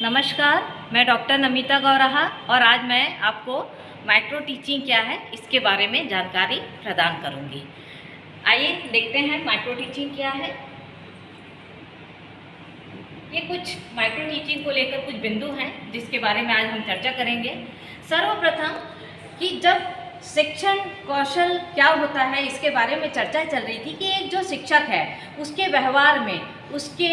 नमस्कार, मैं डॉक्टर नमिता गौराहा और आज मैं आपको माइक्रो टीचिंग क्या है इसके बारे में जानकारी प्रदान करूंगी। आइए देखते हैं माइक्रो टीचिंग क्या है। ये कुछ माइक्रो टीचिंग को लेकर कुछ बिंदु हैं जिसके बारे में आज हम चर्चा करेंगे। सर्वप्रथम कि जब शिक्षण कौशल क्या होता है इसके बारे में चर्चा चल रही थी कि एक जो शिक्षक है उसके व्यवहार में, उसके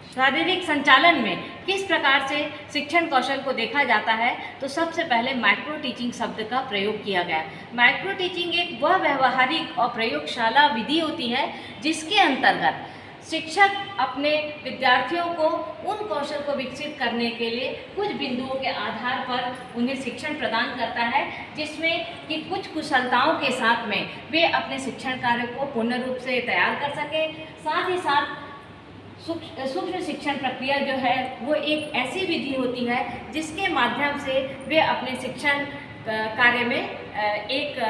शारीरिक संचालन में किस प्रकार से शिक्षण कौशल को देखा जाता है, तो सबसे पहले माइक्रो टीचिंग शब्द का प्रयोग किया गया। माइक्रो टीचिंग एक वह व्यवहारिक और प्रयोगशाला विधि होती है जिसके अंतर्गत शिक्षक अपने विद्यार्थियों को उन कौशल को विकसित करने के लिए कुछ बिंदुओं के आधार पर उन्हें शिक्षण प्रदान करता है, जिसमें कि कुछ कुशलताओं के साथ में वे अपने शिक्षण कार्य को पूर्ण रूप से तैयार कर सकें। साथ ही साथ सूक्ष्म शिक्षण प्रक्रिया जो है वो एक ऐसी विधि होती है जिसके माध्यम से वे अपने शिक्षण कार्य में एक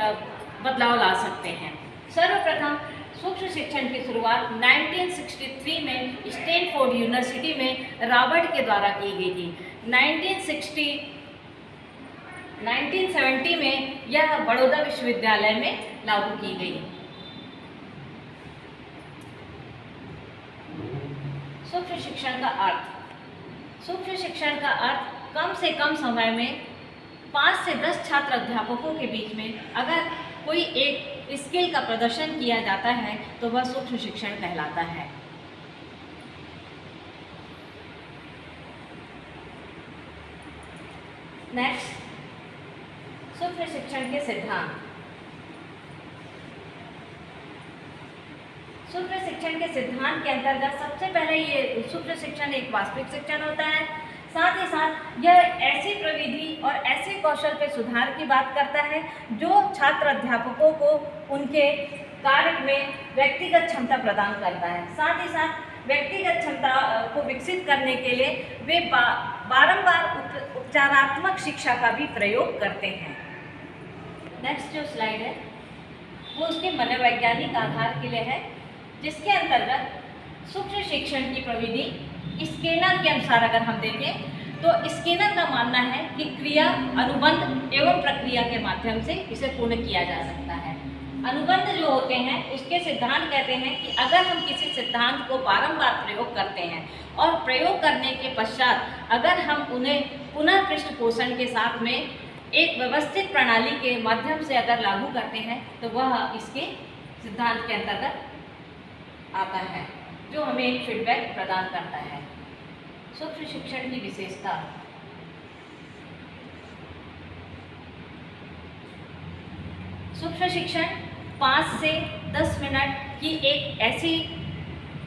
बदलाव ला सकते हैं। सर्वप्रथम सूक्ष्म शिक्षण की शुरुआत 1963 में स्टैनफोर्ड यूनिवर्सिटी में रॉबर्ट के द्वारा की गई थी। 1970 में यह बड़ौदा विश्वविद्यालय में लागू की गई। सूक्ष्म शिक्षण का अर्थ। सूक्ष्म शिक्षण का अर्थ कम से कम समय में 5 से 10 छात्र अध्यापकों के बीच में अगर कोई एक स्किल का प्रदर्शन किया जाता है तो वह सूक्ष्म शिक्षण कहलाता है। नेक्स्ट, सूक्ष्म शिक्षण के सिद्धांत। सूक्ष्म शिक्षण के सिद्धांत के अंतर्गत सबसे पहले ये सूक्ष्म शिक्षण एक वास्तविक शिक्षण होता है। साथ ही साथ यह ऐसी प्रविधि और ऐसे कौशल पे सुधार की बात करता है जो छात्र अध्यापकों को उनके कार्य में व्यक्तिगत क्षमता प्रदान करता है। साथ ही साथ व्यक्तिगत क्षमता को विकसित करने के लिए वे बारंबार उपचारात्मक शिक्षा का भी प्रयोग करते हैं। नेक्स्ट जो स्लाइड है वो उसके मनोवैज्ञानिक आधार के लिए है, जिसके अंतर्गत सूक्ष्म शिक्षण की प्रविधि स्किनर के अनुसार अगर हम देखें तो स्किनर का मानना है कि क्रिया, अनुबंध एवं प्रक्रिया के माध्यम से इसे पूर्ण किया जा सकता है। अनुबंध जो होते हैं उसके सिद्धांत कहते हैं कि अगर हम किसी सिद्धांत को बारंबार प्रयोग करते हैं और प्रयोग करने के पश्चात अगर हम उन्हें पुनः पृष्ठपोषण के साथ में एक व्यवस्थित प्रणाली के माध्यम से अगर लागू करते हैं तो वह इसके सिद्धांत के अंतर्गत आता है, जो हमें एक फीडबैक प्रदान करता है। सूक्ष्म शिक्षण की विशेषता। सूक्ष्म शिक्षण 5 से 10 मिनट की एक ऐसी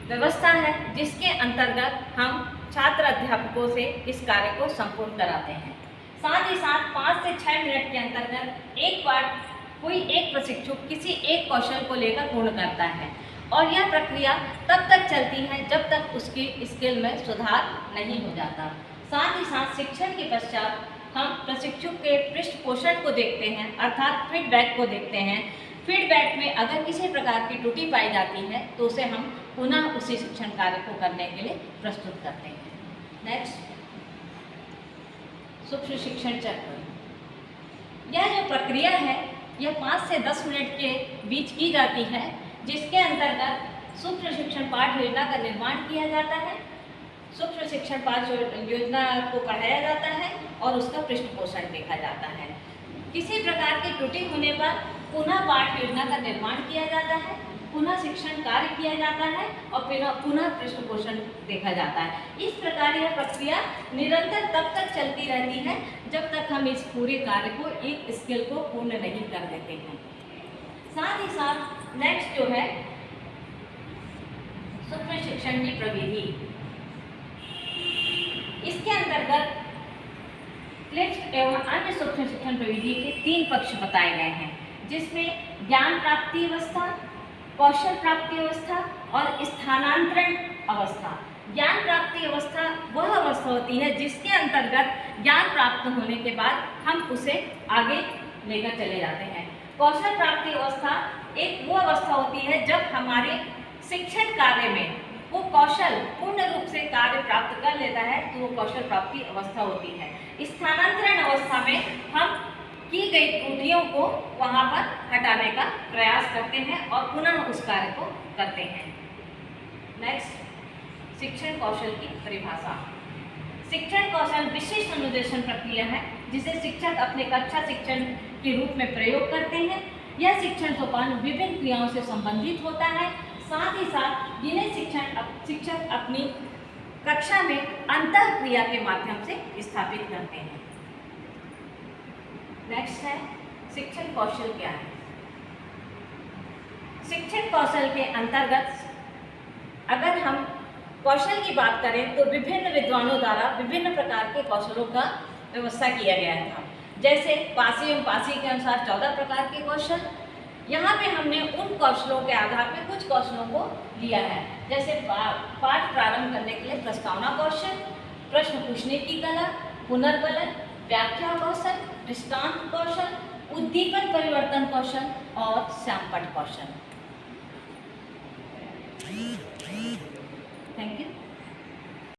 व्यवस्था है जिसके अंतर्गत हम छात्र अध्यापकों से इस कार्य को संपूर्ण कराते हैं। साथ ही साथ 5 से 6 मिनट के अंतर्गत एक बार कोई एक प्रशिक्षक किसी एक कौशल को लेकर पूर्ण करता है और यह प्रक्रिया तब तक चलती है जब तक उसकी स्किल में सुधार नहीं हो जाता। साथ ही साथ शिक्षण के पश्चात हम प्रशिक्षक के पृष्ठपोषण को देखते हैं, अर्थात फीडबैक को देखते हैं। फीडबैक में अगर किसी प्रकार की त्रुटि पाई जाती है तो उसे हम पुनः उसी शिक्षण कार्य को करने के लिए प्रस्तुत करते हैं। नेक्स्ट, सूक्ष्म शिक्षण चक्र। यह जो प्रक्रिया है यह 5 से 10 मिनट के बीच की जाती है, जिसके अंतर्गत सूक्ष्म शिक्षण पाठ योजना का निर्माण किया जाता है, सूक्ष्म शिक्षण पाठ योजना को पढ़ाया जाता है और उसका पृष्ठपोषण देखा जाता है। किसी प्रकार की त्रुटि होने पर पुनः पाठ योजना का निर्माण किया जाता है, पुनः शिक्षण कार्य किया जाता है और फिर पुनः पृष्ठपोषण देखा जाता है। इस प्रकार यह प्रक्रिया निरंतर तब तक चलती रहती है जब तक हम इस पूरे कार्य को, एक स्किल को पूर्ण नहीं कर देते हैं। साथ ही साथ नेक्स्ट जो है सूक्ष्म शिक्षण की प्रविधि। इसके अंतर्गत क्लिष्ट एवं अन्य सूक्ष्म शिक्षण प्रविधि के 3 पक्ष बताए गए हैं, जिसमें ज्ञान प्राप्ति अवस्था, कौशल प्राप्ति अवस्था और स्थानांतरण अवस्था। ज्ञान प्राप्ति अवस्था वह अवस्था होती है जिसके अंतर्गत ज्ञान प्राप्त होने के बाद हम उसे आगे लेकर चले जाते हैं। कौशल प्राप्ति अवस्था एक वो अवस्था होती है जब हमारे शिक्षण कार्य में वो कौशल पूर्ण रूप से कार्य प्राप्त कर लेता है तो वो कौशल प्राप्ति अवस्था होती है। स्थानांतरण अवस्था में हम की गई त्रुटियों को वहाँ पर हटाने का प्रयास करते हैं और पुनः उस कार्य को करते हैं। नेक्स्ट, शिक्षण कौशल की परिभाषा। शिक्षण कौशल विशिष्ट अनुदेशन प्रक्रिया है जिसे शिक्षक अपने कक्षा शिक्षण के रूप में प्रयोग करते हैं। यह शिक्षण सोपान विभिन्न क्रियाओं से संबंधित होता है, साथ ही साथ जिन्हें शिक्षक अपनी कक्षा में अंतः क्रिया के माध्यम से स्थापित करते हैं। नेक्स्ट है, शिक्षण कौशल क्या है। शिक्षण कौशल के अंतर्गत अगर हम कौशल की बात करें तो विभिन्न विद्वानों द्वारा विभिन्न प्रकार के कौशलों का व्यवस्था किया गया था। जैसे पासी एवं पासी के अनुसार 14 प्रकार के कौशल। यहाँ पे हमने उन कौशलों के आधार पर कुछ कौशलों को लिया है, जैसे पाठ प्रारंभ करने के लिए प्रस्तावना कौशल, प्रश्न पूछने की कला, पुनर्बलन, व्याख्या कौशल, दृष्टांत कौशल, उद्दीपन परिवर्तन कौशल और श्यामपट्ट कौशल।